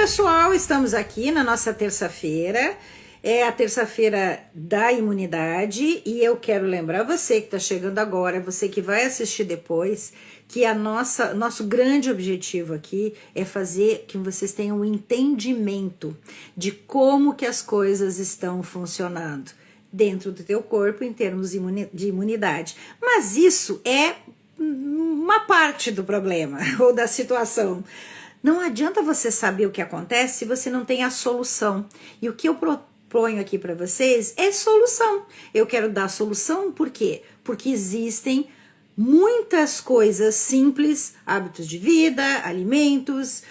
pessoal, estamos aqui na nossa terça-feira, é a terça-feira da imunidade e eu quero lembrar você que está chegando agora, você que vai assistir depois, que nosso grande objetivo aqui é fazer que vocês tenham um entendimento de como que as coisas estão funcionando dentro do teu corpo em termos de imunidade. Mas isso é uma parte do problema ou da situação. Não adianta você saber o que acontece se você não tem a solução. E o que eu proponho aqui para vocês é solução. Eu quero dar solução por quê? Porque existem muitas coisas simples, hábitos de vida, alimentos,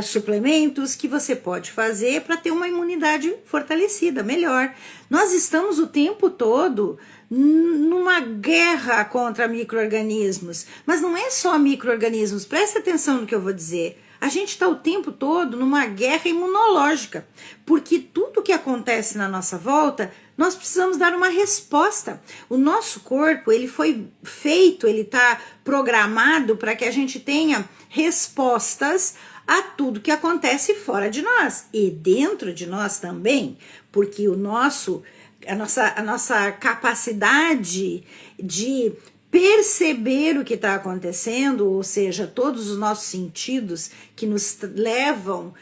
suplementos que você pode fazer para ter uma imunidade fortalecida, melhor. Nós estamos o tempo todo numa guerra contra micro-organismos, mas não é só micro-organismos, presta atenção no que eu vou dizer. A gente está o tempo todo numa guerra imunológica, porque tudo que acontece na nossa volta, nós precisamos dar uma resposta. O nosso corpo, ele foi feito, ele está programado para que a gente tenha respostas a tudo que acontece fora de nós e dentro de nós também, porque a nossa capacidade de perceber o que está acontecendo, ou seja, todos os nossos sentidos que nos levam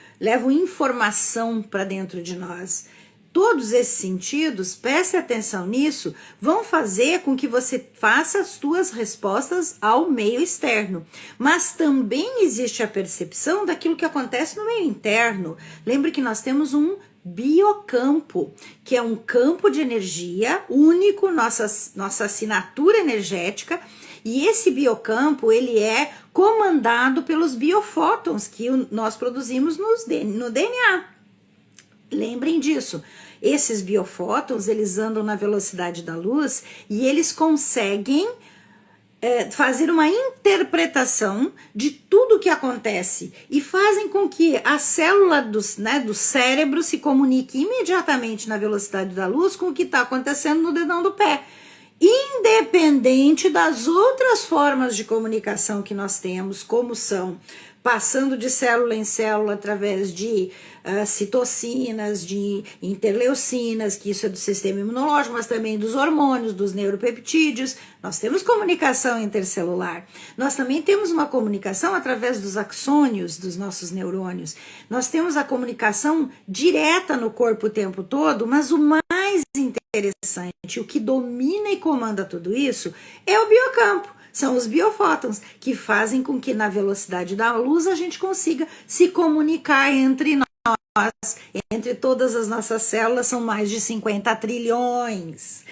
informação para dentro de nós. Todos esses sentidos, preste atenção nisso, vão fazer com que você faça as suas respostas ao meio externo. Mas também existe a percepção daquilo que acontece no meio interno. Lembre que nós temos um biocampo, que é um campo de energia único, nossa assinatura energética, e esse biocampo, ele é comandado pelos biofótons que nós produzimos no DNA. Lembrem disso. Esses biofótons, eles andam na velocidade da luz e eles conseguem fazer uma interpretação de tudo que acontece e fazem com que a célula do cérebro se comunique imediatamente na velocidade da luz com o que está acontecendo no dedão do pé, independente das outras formas de comunicação que nós temos, como são passando de célula em célula através de citocinas, de interleucinas, que isso é do sistema imunológico, mas também dos hormônios, dos neuropeptídeos. Nós temos comunicação intercelular. Nós também temos uma comunicação através dos axônios dos nossos neurônios. Nós temos a comunicação direta no corpo o tempo todo, mas o mais interessante, o que domina e comanda tudo isso é o biocampo. São os biofótons que fazem com que na velocidade da luz a gente consiga se comunicar entre nós, entre todas as nossas células, são mais de 50 trilhões.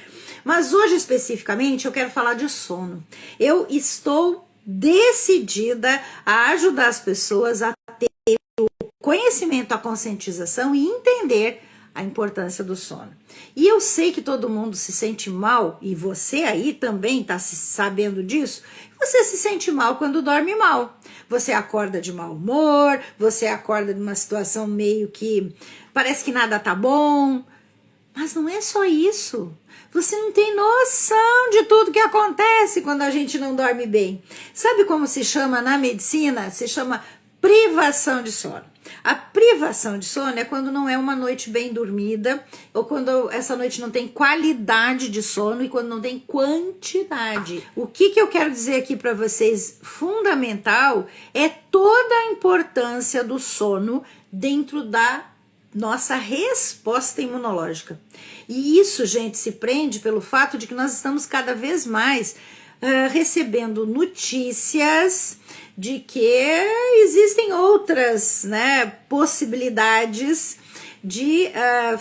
Mas hoje especificamente eu quero falar de sono. Eu estou decidida a ajudar as pessoas a ter o conhecimento, a conscientização e entender a importância do sono. E eu sei que todo mundo se sente mal, e você aí também está sabendo disso, você se sente mal quando dorme mal. Você acorda de mau humor, você acorda de uma situação meio que parece que nada tá bom, mas não é só isso. Você não tem noção de tudo que acontece quando a gente não dorme bem. Sabe como se chama na medicina? Se chama privação de sono. A privação de sono é quando não é uma noite bem dormida, ou quando essa noite não tem qualidade de sono e quando não tem quantidade. O que eu quero dizer aqui para vocês, fundamental, é toda a importância do sono dentro da nossa resposta imunológica. E isso, gente, se prende pelo fato de que nós estamos cada vez mais recebendo notícias de que existem outras, possibilidades de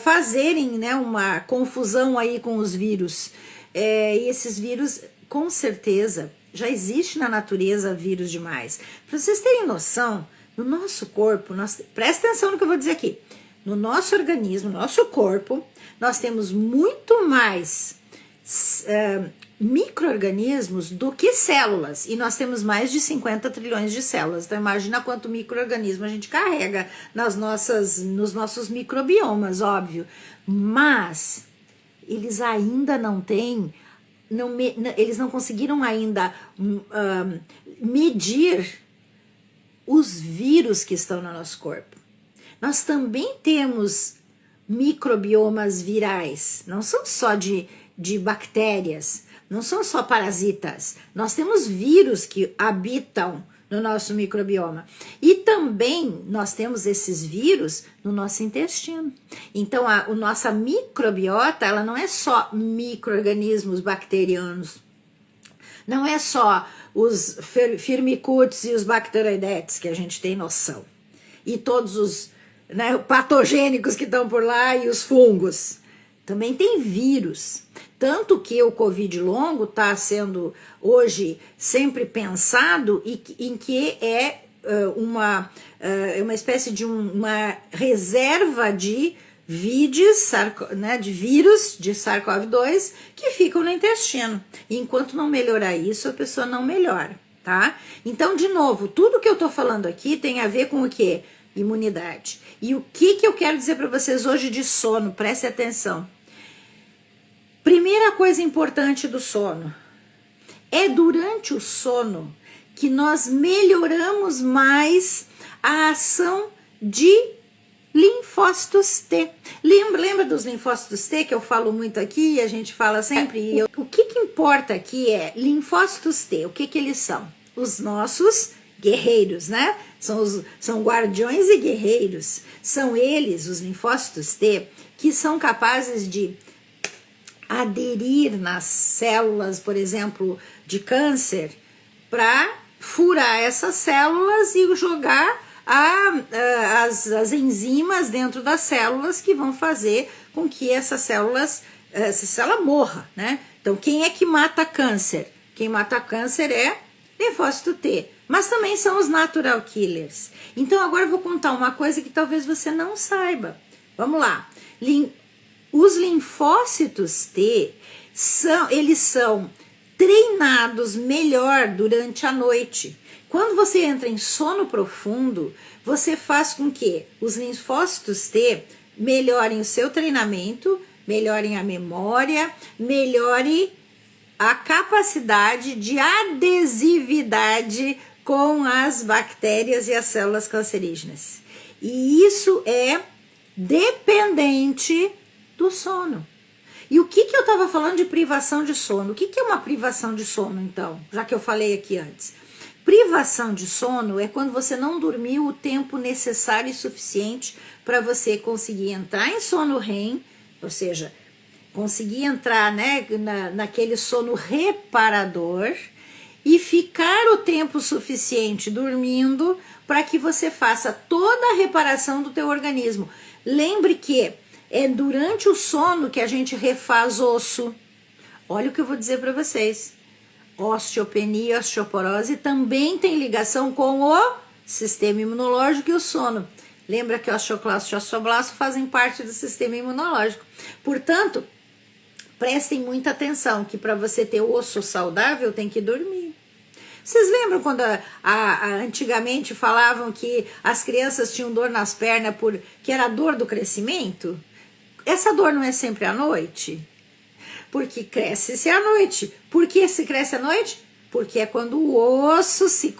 fazerem, uma confusão aí com os vírus. E esses vírus, com certeza, já existe na natureza vírus demais. Para vocês terem noção, no nosso corpo, presta atenção no que eu vou dizer aqui, no nosso organismo, no nosso corpo, nós temos muito mais micro-organismos do que células, e nós temos mais de 50 trilhões de células. Então imagina quanto micro-organismo a gente carrega nos nossos microbiomas, óbvio, mas eles ainda não têm, eles não conseguiram ainda medir os vírus que estão no nosso corpo. nós também temos microbiomas virais, não são só de bactérias, não são só parasitas, nós temos vírus que habitam no nosso microbioma. E também nós temos esses vírus no nosso intestino. Então, a nossa microbiota, ela não é só micro-organismos bacterianos, não é só os firmicutes e os bacteroidetes que a gente tem noção. E todos os patogênicos que estão por lá e os fungos. Também tem vírus. Tanto que o Covid longo está sendo hoje sempre pensado em que é uma espécie de uma reserva de vírus de SARS-CoV-2 que ficam no intestino. E enquanto não melhorar isso, a pessoa não melhora, tá? Então, de novo, tudo que eu tô falando aqui tem a ver com o quê? Imunidade. E o que eu quero dizer para vocês hoje de sono? Preste atenção. Primeira coisa importante do sono. É durante o sono que nós melhoramos mais a ação de linfócitos T. Lembra dos linfócitos T que eu falo muito aqui e a gente fala sempre? O que importa aqui é linfócitos T. O que eles são? Os nossos guerreiros, né? São guardiões e guerreiros. São eles, os linfócitos T, que são capazes de aderir nas células, por exemplo, de câncer, para furar essas células e jogar as enzimas dentro das células que vão fazer com que essa célula morra, né? Então, quem é que mata câncer? Quem mata câncer é linfócito T, mas também são os natural killers. Então, agora eu vou contar uma coisa que talvez você não saiba. Vamos lá. Os linfócitos T, eles são treinados melhor durante a noite. Quando você entra em sono profundo, você faz com que os linfócitos T melhorem o seu treinamento, melhorem a memória, melhore a capacidade de adesividade com as bactérias e as células cancerígenas. E isso é dependente do sono. E o que eu estava falando de privação de sono? O que é uma privação de sono, então? Já que eu falei aqui antes. Privação de sono é quando você não dormiu o tempo necessário e suficiente para você conseguir entrar em sono REM, ou seja, conseguir entrar, né, naquele sono reparador e ficar o tempo suficiente dormindo para que você faça toda a reparação do teu organismo. Lembre que é durante o sono que a gente refaz osso. Olha o que eu vou dizer para vocês. Osteopenia e osteoporose também tem ligação com o sistema imunológico e o sono. Lembra que osteoclasto e osteoblasto fazem parte do sistema imunológico. Portanto, prestem muita atenção que para você ter osso saudável tem que dormir. Vocês lembram quando antigamente falavam que as crianças tinham dor nas pernas que era a dor do crescimento? Essa dor não é sempre à noite? Porque cresce-se à noite. Por que se cresce à noite? Porque é quando o osso se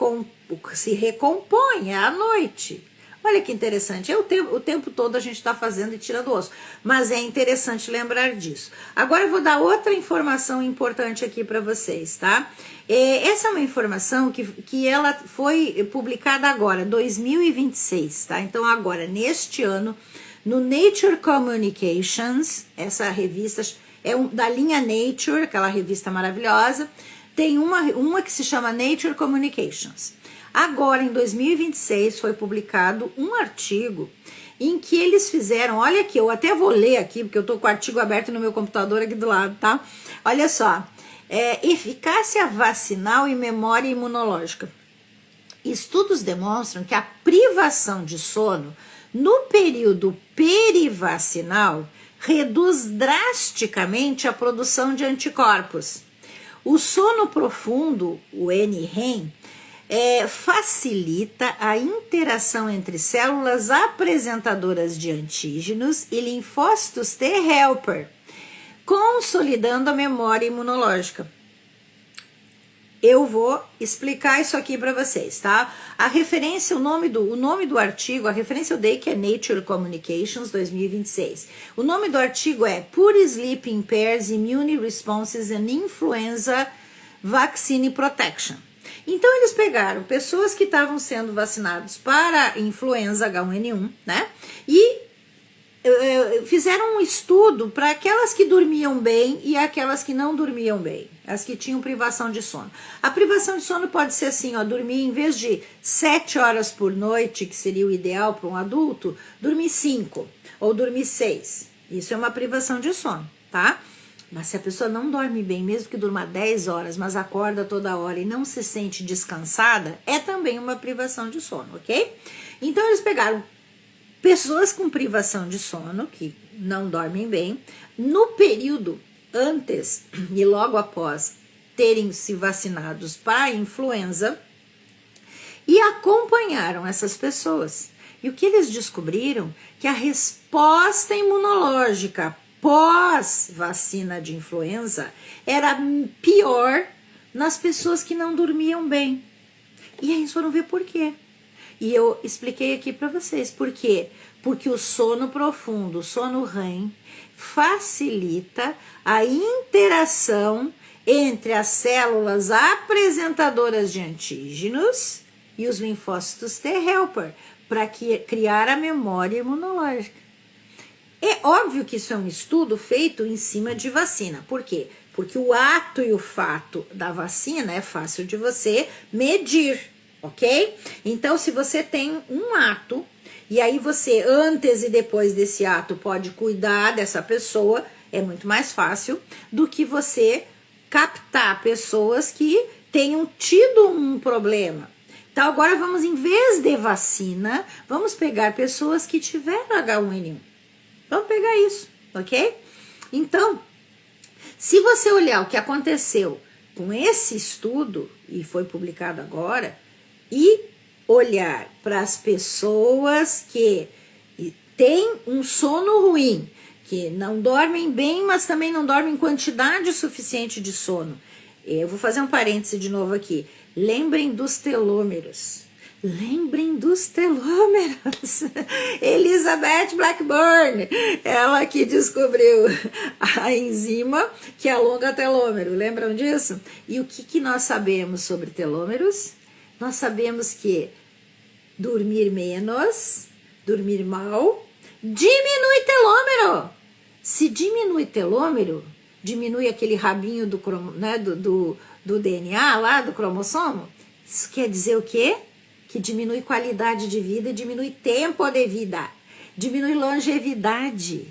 recompõe, é à noite. Olha que interessante, o tempo todo a gente está fazendo e tirando o osso. Mas é interessante lembrar disso. Agora eu vou dar outra informação importante aqui para vocês, tá? Essa é uma informação que ela foi publicada agora, 2026, tá? Então agora, neste ano, no Nature Communications, essa revista da linha Nature, aquela revista maravilhosa, tem uma que se chama Nature Communications. Agora, em 2026, foi publicado um artigo em que eles fizeram, olha aqui, eu até vou ler aqui, porque eu tô com o artigo aberto no meu computador aqui do lado, tá? Olha só, eficácia vacinal e memória imunológica. Estudos demonstram que a privação de sono no período perivacinal reduz drasticamente a produção de anticorpos. O sono profundo, o NREM, facilita a interação entre células apresentadoras de antígenos e linfócitos T helper, consolidando a memória imunológica. eu vou explicar isso aqui para vocês, tá? A referência, o nome do artigo, a referência eu dei que é Nature Communications 2026. O nome do artigo é Poor Sleep Impairs Immune Responses and Influenza Vaccine Protection. Então eles pegaram pessoas que estavam sendo vacinadas para influenza H1N1, né? E fizeram um estudo para aquelas que dormiam bem e aquelas que não dormiam bem, as que tinham privação de sono. A privação de sono pode ser assim, ó, dormir em vez de 7 horas por noite, que seria o ideal para um adulto, dormir 5 ou dormir 6. Isso é uma privação de sono, tá? Mas se a pessoa não dorme bem, mesmo que durma 10 horas, mas acorda toda hora e não se sente descansada, é também uma privação de sono, ok? Então eles pegaram pessoas com privação de sono, que não dormem bem, no período antes e logo após terem se vacinados para a influenza, e acompanharam essas pessoas. E o que eles descobriram? Que a resposta imunológica pós-vacina de influenza era pior nas pessoas que não dormiam bem. E aí eles foram ver por quê. E eu expliquei aqui para vocês por quê. Porque o sono profundo, o sono REM, facilita a interação entre as células apresentadoras de antígenos e os linfócitos T helper, para criar a memória imunológica. É óbvio que isso é um estudo feito em cima de vacina. Por quê? Porque o ato e o fato da vacina é fácil de você medir, ok? Então, se você tem um ato, e aí você, antes e depois desse ato, pode cuidar dessa pessoa, é muito mais fácil do que você captar pessoas que tenham tido um problema. Então, agora vamos, em vez de vacina, vamos pegar pessoas que tiveram H1N1. Vamos pegar isso, ok? Então, se você olhar o que aconteceu com esse estudo, e foi publicado agora, e olhar para as pessoas que têm um sono ruim, que não dormem bem, mas também não dormem em quantidade suficiente de sono. Eu vou fazer um parêntese de novo aqui. Lembrem dos telômeros. Lembrem dos telômeros. Elizabeth Blackburn, ela que descobriu a enzima que alonga telômero. Lembram disso? E o que nós sabemos sobre telômeros? Nós sabemos que dormir menos, dormir mal, diminui telômero. Se diminui telômero, diminui aquele rabinho do DNA lá, do cromossomo. Isso quer dizer o quê? Que diminui qualidade de vida, diminui tempo de vida, diminui longevidade.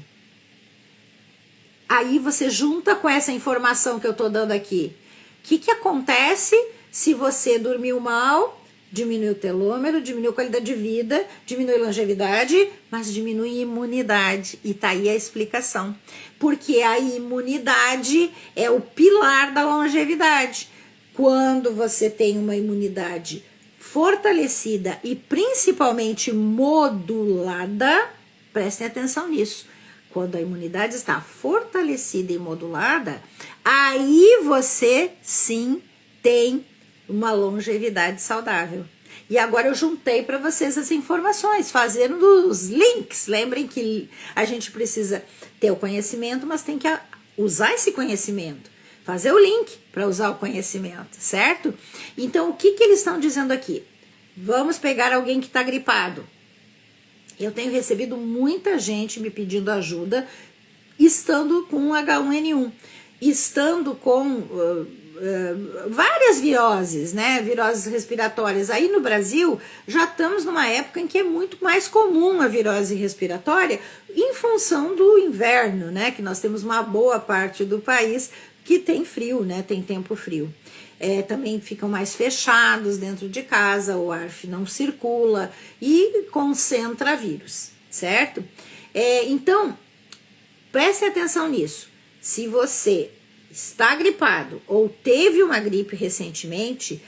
Aí você junta com essa informação que eu tô dando aqui. O que acontece se você dormiu mal? Diminui o telômero, diminui a qualidade de vida, diminui a longevidade, mas diminui a imunidade. E tá aí a explicação. Porque a imunidade é o pilar da longevidade. Quando você tem uma imunidade fortalecida e principalmente modulada, prestem atenção nisso. Quando a imunidade está fortalecida e modulada, aí você sim tem uma longevidade saudável. E agora eu juntei para vocês as informações, fazendo os links. Lembrem que a gente precisa ter o conhecimento, mas tem que usar esse conhecimento. Fazer o link para usar o conhecimento, certo? Então, o que eles estão dizendo aqui? Vamos pegar alguém que está gripado. Eu tenho recebido muita gente me pedindo ajuda, estando com H1N1, estando com várias viroses, né? Viroses respiratórias. Aí no Brasil, já estamos numa época em que é muito mais comum a virose respiratória, em função do inverno, né? Que nós temos uma boa parte do país que tem frio, né? Tem tempo frio. Também ficam mais fechados dentro de casa, o ar não circula e concentra vírus, certo? Então, preste atenção nisso. Se você está gripado ou teve uma gripe recentemente,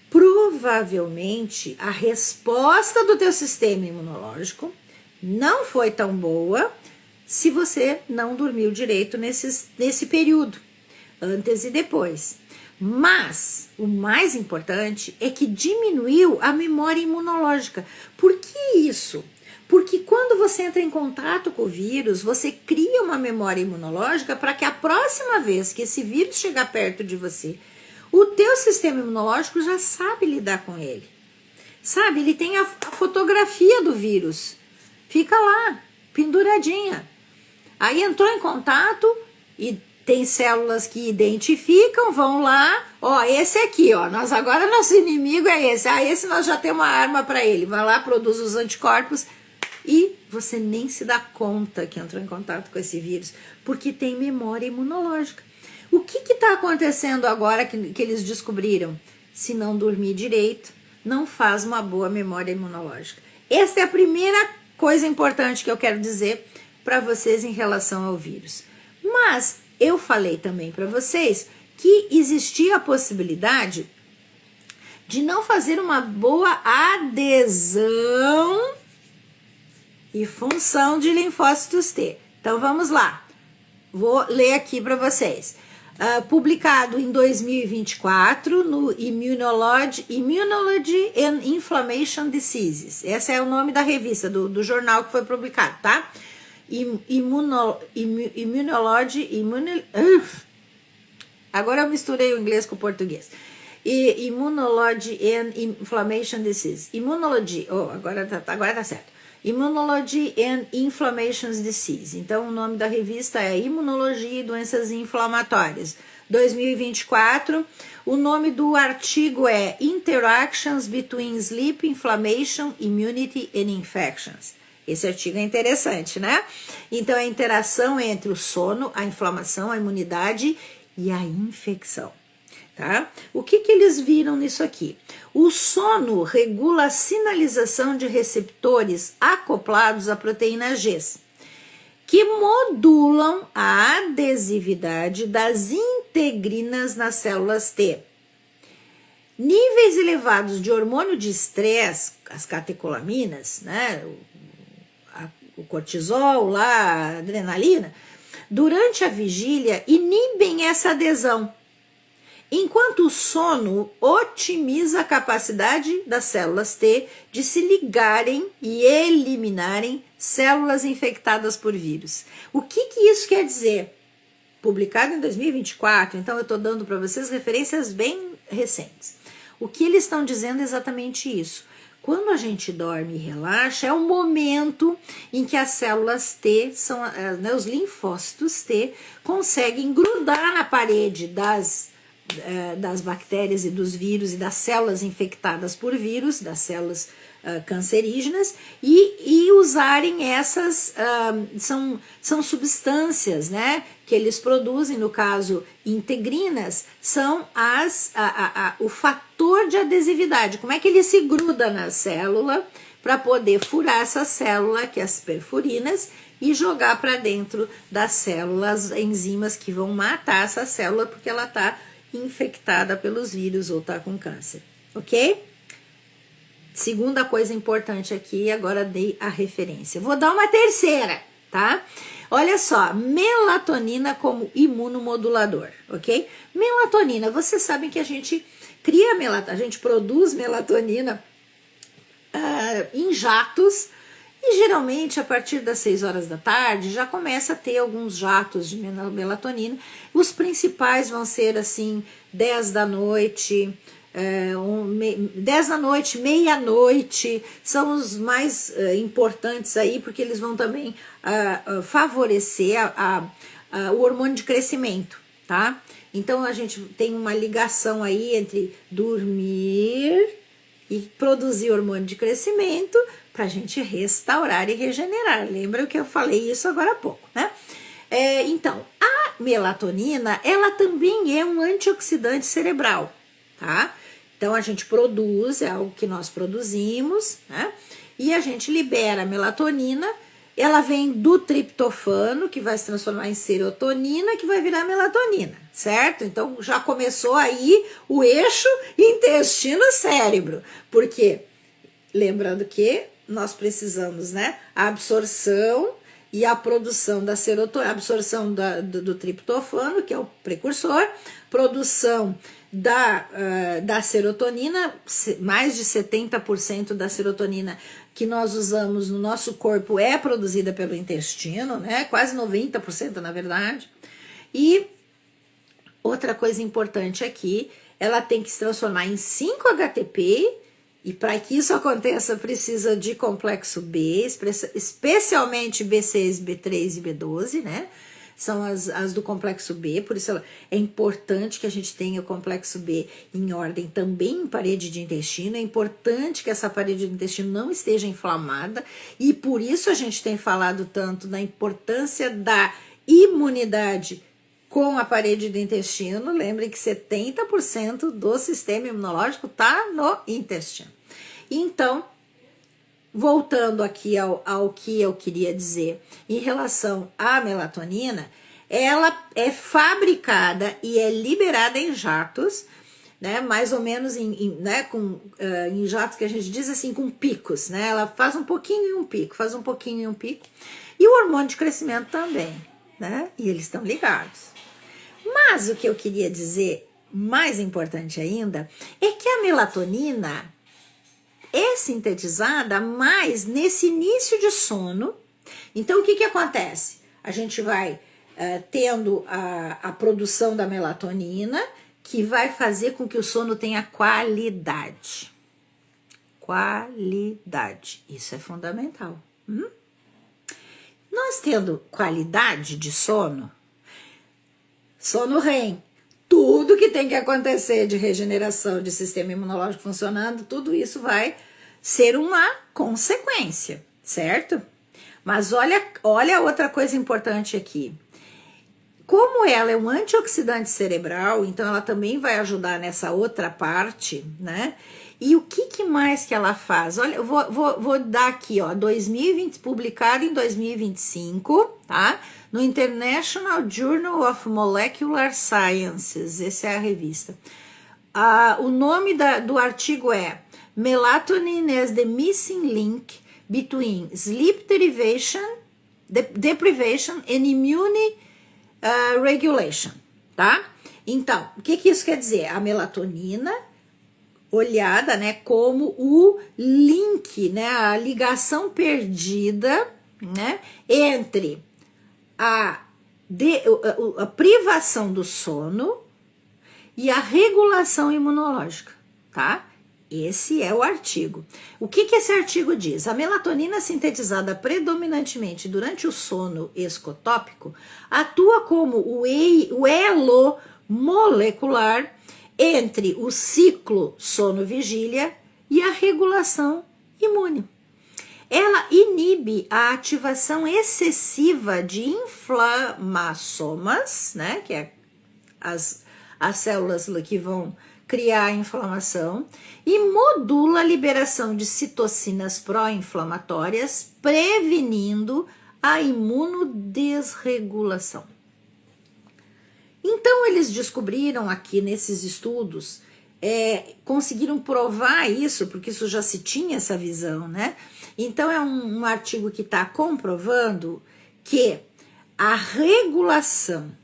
provavelmente a resposta do teu sistema imunológico não foi tão boa se você não dormiu direito nesse período, antes e depois. Mas o mais importante é que diminuiu a memória imunológica. Por que isso? Porque quando você entra em contato com o vírus, você cria uma memória imunológica para que a próxima vez que esse vírus chegar perto de você, o teu sistema imunológico já sabe lidar com ele. Sabe, ele tem a fotografia do vírus. Fica lá, penduradinha. Aí entrou em contato e tem células que identificam, vão lá, ó, esse aqui, ó, nós agora nosso inimigo é esse. Ah, esse nós já temos uma arma para ele. Vai lá, produz os anticorpos e você nem se dá conta que entrou em contato com esse vírus, porque tem memória imunológica. O que está acontecendo agora que eles descobriram? Se não dormir direito, não faz uma boa memória imunológica. Essa é a primeira coisa importante que eu quero dizer para vocês em relação ao vírus. Mas eu falei também para vocês que existia a possibilidade de não fazer uma boa adesão e função de linfócitos T. Então vamos lá. Vou ler aqui para vocês. Publicado em 2024 no Immunology and Inflammation Diseases. Esse é o nome da revista, do jornal que foi publicado, tá? Agora eu misturei o inglês com o português. Immunology and Inflammation Disease. Immunology, agora tá certo. Immunology and Inflammation Disease. Então, o nome da revista é Imunologia e Doenças Inflamatórias, 2024. O nome do artigo é Interactions Between Sleep, Inflammation, Immunity and Infections. Esse artigo é interessante, né? Então, é a interação entre o sono, a inflamação, a imunidade e a infecção. Tá? O que eles viram nisso aqui? O sono regula a sinalização de receptores acoplados à proteína G, que modulam a adesividade das integrinas nas células T. Níveis elevados de hormônio de estresse, as catecolaminas, né? O cortisol, lá, a adrenalina, durante a vigília inibem essa adesão, enquanto o sono otimiza a capacidade das células T de se ligarem e eliminarem células infectadas por vírus. O que isso quer dizer? Publicado em 2024, então eu estou dando para vocês referências bem recentes. O que eles estão dizendo é exatamente isso. Quando a gente dorme e relaxa, é o momento em que as células T, os linfócitos T, conseguem grudar na parede das bactérias e dos vírus e das células infectadas por vírus, das células cancerígenas, e usarem essas, são substâncias, né, que eles produzem, no caso integrinas, são o fator de adesividade. Como é que ele se gruda na célula para poder furar essa célula, que é as perfurinas, e jogar para dentro das células enzimas que vão matar essa célula porque ela está infectada pelos vírus ou tá com câncer, ok? Segunda coisa importante aqui, agora dei a referência. Vou dar uma terceira, tá? Olha só, melatonina como imunomodulador, ok? Melatonina, vocês sabem que a gente cria melatonina, a gente produz melatonina em jatos, e geralmente a partir das 6 horas da tarde já começa a ter alguns jatos de melatonina. Os principais vão ser assim 10 da noite, 10 da noite, meia-noite, são os mais importantes aí, porque eles vão também favorecer o hormônio de crescimento, tá? Então a gente tem uma ligação aí entre dormir e produzir hormônio de crescimento para a gente restaurar e regenerar. Lembra que eu falei isso agora há pouco, né? Então, a melatonina, ela também é um antioxidante cerebral, tá? Então, a gente produz, é algo que nós produzimos, né? E a gente libera a melatonina, ela vem do triptofano, que vai se transformar em serotonina, que vai virar melatonina, certo? Então, já começou aí o eixo intestino-cérebro, porque, lembrando que nós precisamos, né, a absorção e a produção da serotonina, absorção do triptofano, que é o precursor, produção da serotonina. Mais de 70% da serotonina que nós usamos no nosso corpo é produzida pelo intestino, né? Quase 90% na verdade. E outra coisa importante aqui, ela tem que se transformar em 5-HTP, e para que isso aconteça precisa de complexo B, especialmente B6, B3 e B12, né? São as do complexo B, por isso é importante que a gente tenha o complexo B em ordem também em parede de intestino. É importante que essa parede de intestino não esteja inflamada, e por isso a gente tem falado tanto da importância da imunidade com a parede do intestino. Lembrem que 70% do sistema imunológico está no intestino. Então, voltando aqui ao que eu queria dizer em relação à melatonina, ela é fabricada e é liberada em jatos, né, mais ou menos em jatos que a gente diz assim, com picos, né? Ela faz um pouquinho e um pico, faz um pouquinho e um pico. E o hormônio de crescimento também, né? E eles estão ligados. Mas o que eu queria dizer, mais importante ainda, é que a melatonina é sintetizada mais nesse início de sono. Então, o que acontece? A gente vai tendo a produção da melatonina, que vai fazer com que o sono tenha qualidade. Qualidade. Isso é fundamental. Nós tendo qualidade de sono REM, tudo que tem que acontecer de regeneração de sistema imunológico funcionando, tudo isso vai ser uma consequência, certo? Mas olha outra coisa importante aqui. Como ela é um antioxidante cerebral, então ela também vai ajudar nessa outra parte, né? E o que mais que ela faz? Olha, eu vou dar aqui, ó, 2020, publicado em 2025, tá? No International Journal of Molecular Sciences, essa é a revista. O nome do artigo é Melatonin as the Missing Link Between Sleep Deprivation and Immune Regulation, tá? Então, o que isso quer dizer? A melatonina olhada, né, como o link, né, a ligação perdida, né, entre a privação do sono e a regulação imunológica, tá? Esse é o artigo. O que esse artigo diz? A melatonina sintetizada predominantemente durante o sono escotópico atua como o elo molecular entre o ciclo sono-vigília e a regulação imune. Ela inibe a ativação excessiva de inflamassomas, né, que é as células que vão criar a inflamação, e modula a liberação de citocinas pró-inflamatórias, prevenindo a imunodesregulação. Então, eles descobriram aqui nesses estudos, conseguiram provar isso, porque isso já se tinha essa visão, né? Então, é um artigo que está comprovando que a regulação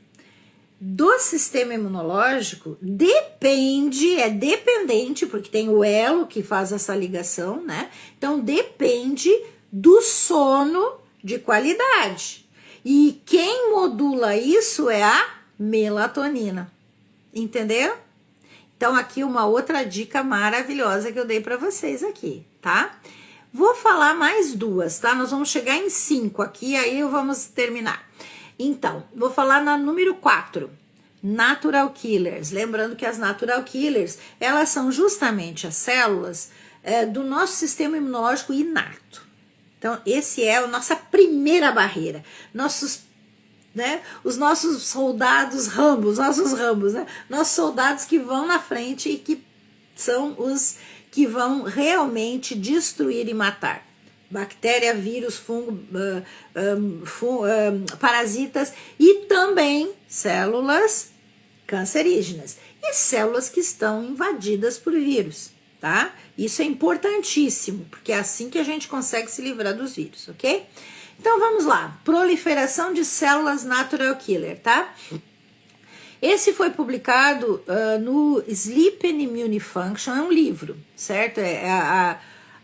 do sistema imunológico é dependente, porque tem o elo que faz essa ligação, né? Então, depende do sono de qualidade. E quem modula isso é a melatonina. Entendeu? Então, aqui uma outra dica maravilhosa que eu dei para vocês aqui, tá? Vou falar mais duas, tá? Nós vamos chegar em 5 aqui, aí vamos terminar. Então, vou falar na número 4, Natural Killers. Lembrando que as Natural Killers, elas são justamente as células do nosso sistema imunológico inato. Então, esse é a nossa primeira barreira. Os nossos soldados Rambos, né? Nossos soldados que vão na frente e que são os que vão realmente destruir e matar. Bactéria, vírus, fungo, parasitas e também células cancerígenas e células que estão invadidas por vírus, tá? Isso é importantíssimo, porque é assim que a gente consegue se livrar dos vírus, ok? Então vamos lá, proliferação de células natural killer, tá? Esse foi publicado no Sleep and Immune Function, é um livro, certo?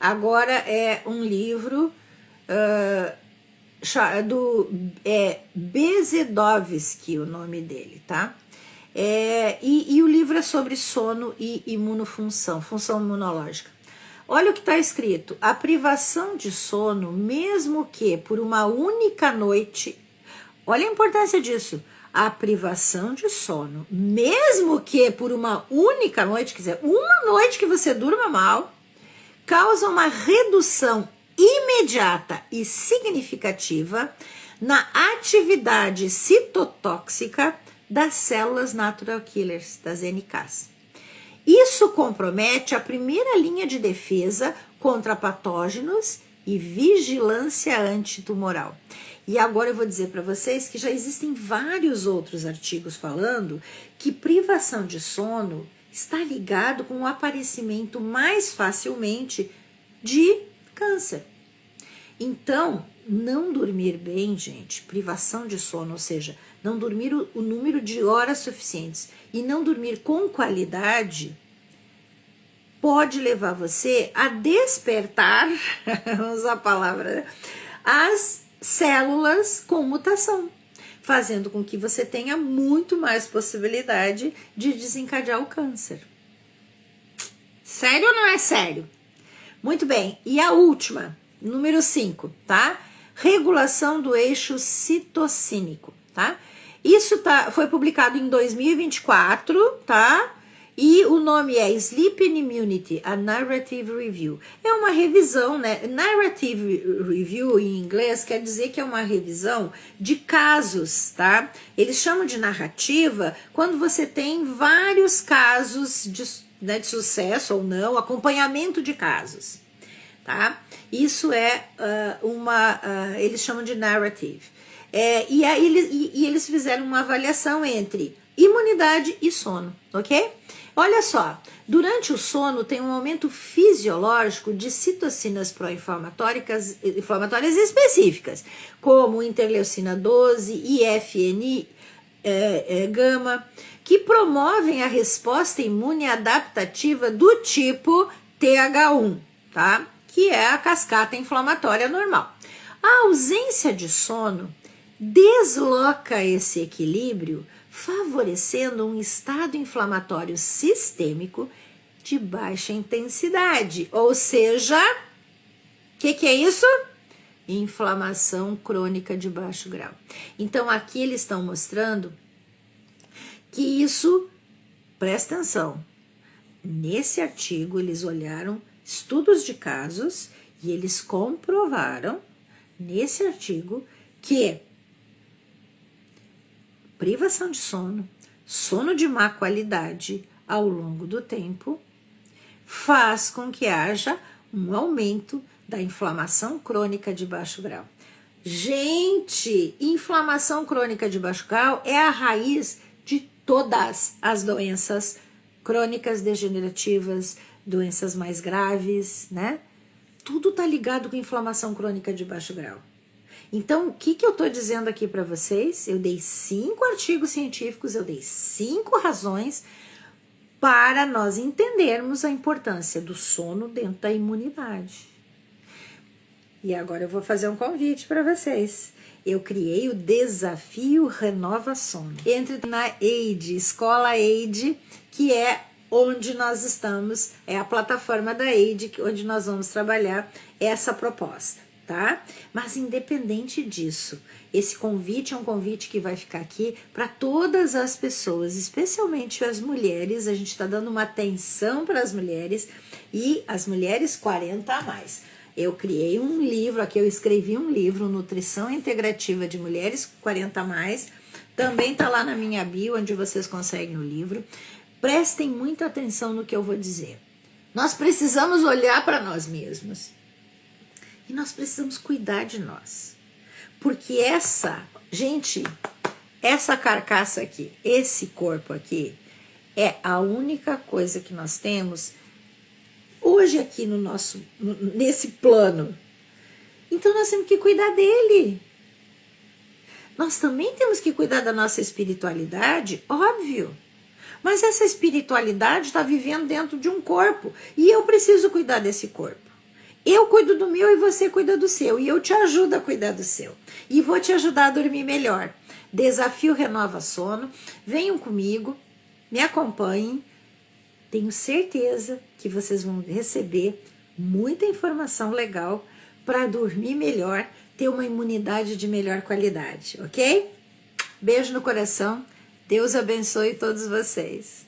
Agora é um livro Bezedovsky, o nome dele, tá? E o livro é sobre sono e imunofunção, função imunológica. Olha o que está escrito: a privação de sono, mesmo que por uma única noite, olha a importância disso, a privação de sono, mesmo que por uma única noite, quer dizer, uma noite que você durma mal, causa uma redução imediata e significativa na atividade citotóxica das células natural killers, das NKs. Isso compromete a primeira linha de defesa contra patógenos e vigilância antitumoral. E agora eu vou dizer para vocês que já existem vários outros artigos falando que privação de sono está ligado com o aparecimento mais facilmente de câncer. Então, não dormir bem, gente, privação de sono, ou seja, não dormir o número de horas suficientes e não dormir com qualidade, pode levar você a despertar, vamos usar a palavra, né? As células com mutação, fazendo com que você tenha muito mais possibilidade de desencadear o câncer. Sério ou não é sério? Muito bem, e a última, número 5, tá? Regulação do eixo citocínico, tá? Isso foi publicado em 2024, tá? E o nome é Sleep and Immunity, a Narrative Review. É uma revisão, né? Narrative Review em inglês quer dizer que é uma revisão de casos, tá? Eles chamam de narrativa quando você tem vários casos de sucesso ou não, acompanhamento de casos, tá? Isso é eles chamam de narrative. E eles fizeram uma avaliação entre imunidade e sono, ok? Olha só, durante o sono tem um aumento fisiológico de citocinas pró-inflamatórias específicas, como interleucina 12 e IFN gama, que promovem a resposta imune adaptativa do tipo TH1, tá? Que é a cascata inflamatória normal. A ausência de sono desloca esse equilíbrio, favorecendo um estado inflamatório sistêmico de baixa intensidade. Ou seja, o que é isso? Inflamação crônica de baixo grau. Então, aqui eles estão mostrando que isso, presta atenção, nesse artigo eles olharam estudos de casos e eles comprovaram nesse artigo que privação de sono, sono de má qualidade ao longo do tempo, faz com que haja um aumento da inflamação crônica de baixo grau. Gente, inflamação crônica de baixo grau é a raiz de todas as doenças crônicas degenerativas, doenças mais graves, né? Tudo tá ligado com inflamação crônica de baixo grau. Então, o que eu estou dizendo aqui para vocês? Eu dei 5 artigos científicos, eu dei 5 razões para nós entendermos a importância do sono dentro da imunidade. E agora eu vou fazer um convite para vocês. Eu criei o Desafio Renova Sono. Entre na AIDE, Escola AIDE, que é onde nós estamos, é a plataforma da AIDE, onde nós vamos trabalhar essa proposta. Tá? Mas independente disso, esse convite é um convite que vai ficar aqui para todas as pessoas, especialmente as mulheres. A gente está dando uma atenção para as mulheres e as mulheres 40 a mais. Eu criei um livro, aqui eu escrevi um livro, Nutrição Integrativa de Mulheres 40 a mais. Também tá lá na minha bio, onde vocês conseguem o livro. Prestem muita atenção no que eu vou dizer. Nós precisamos olhar para nós mesmos. E nós precisamos cuidar de nós. Porque essa carcaça aqui, esse corpo aqui, é a única coisa que nós temos hoje aqui nesse plano. Então nós temos que cuidar dele. Nós também temos que cuidar da nossa espiritualidade, óbvio. Mas essa espiritualidade está vivendo dentro de um corpo. E eu preciso cuidar desse corpo. Eu cuido do meu e você cuida do seu. E eu te ajudo a cuidar do seu. E vou te ajudar a dormir melhor. Desafio Renova Sono. Venham comigo, me acompanhem. Tenho certeza que vocês vão receber muita informação legal para dormir melhor, ter uma imunidade de melhor qualidade, ok? Beijo no coração. Deus abençoe todos vocês.